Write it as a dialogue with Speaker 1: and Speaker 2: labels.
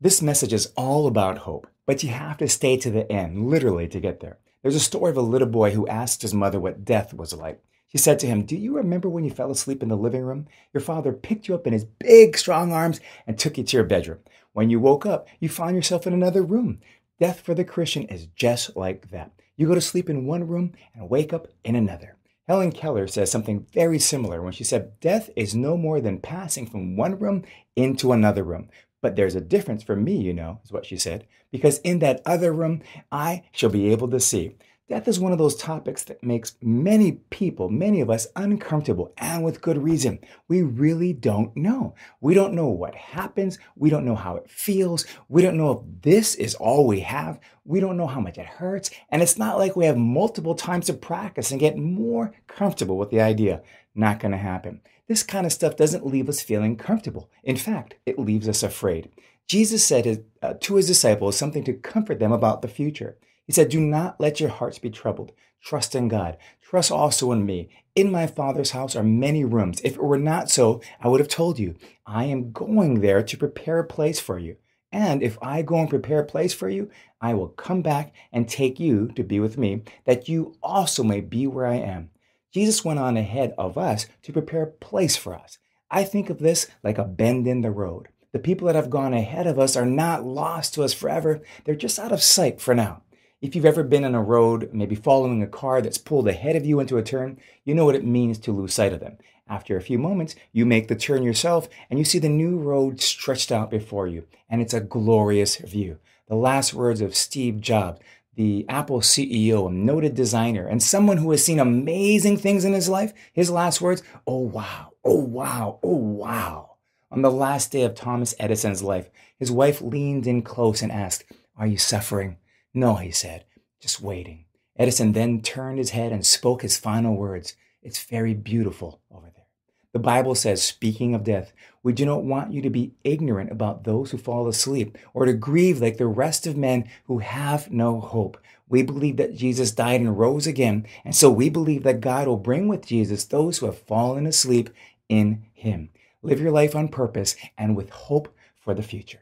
Speaker 1: This message is all about hope, but you have to stay to the end, literally, to get there. There's a story of a little boy who asked his mother what death was like. She said to him, "Do you remember when you fell asleep in the living room? Your father picked you up in his big, strong arms and took you to your bedroom. When you woke up, you found yourself in another room." Death for the Christian is just like that. You go to sleep in one room and wake up in another. Helen Keller says something very similar when she said, "Death is no more than passing from one room into another room. But there's a difference for me, is what she said, because in that other room, I shall be able to see." Death is one of those topics that makes many people, many of us, uncomfortable, and with good reason. We really don't know. We don't know what happens. We don't know how it feels. We don't know if this is all we have. We don't know how much it hurts. And it's not like we have multiple times to practice and get more comfortable with the idea. Not going to happen. This kind of stuff doesn't leave us feeling comfortable. In fact, it leaves us afraid. Jesus said to his disciples something to comfort them about the future. He said, "Do not let your hearts be troubled. Trust in God. Trust also in me. In my Father's house are many rooms. If it were not so, I would have told you. I am going there to prepare a place for you. And if I go and prepare a place for you, I will come back and take you to be with me, that you also may be where I am." Jesus went on ahead of us to prepare a place for us. I think of this like a bend in the road. The people that have gone ahead of us are not lost to us forever. They're just out of sight for now. If you've ever been on a road, maybe following a car that's pulled ahead of you into a turn, you know what it means to lose sight of them. After a few moments, you make the turn yourself and you see the new road stretched out before you. And it's a glorious view. The last words of Steve Jobs, the Apple CEO, a noted designer, and someone who has seen amazing things in his life, his last words, "Oh wow, oh wow, oh wow." On the last day of Thomas Edison's life, his wife leaned in close and asked, "Are you suffering?" "No," he said, "just waiting." Edison then turned his head and spoke his final words. "It's very beautiful over there." The Bible says, speaking of death, "We do not want you to be ignorant about those who fall asleep, or to grieve like the rest of men who have no hope." We believe that Jesus died and rose again, and so we believe that God will bring with Jesus those who have fallen asleep in him. Live your life on purpose and with hope for the future.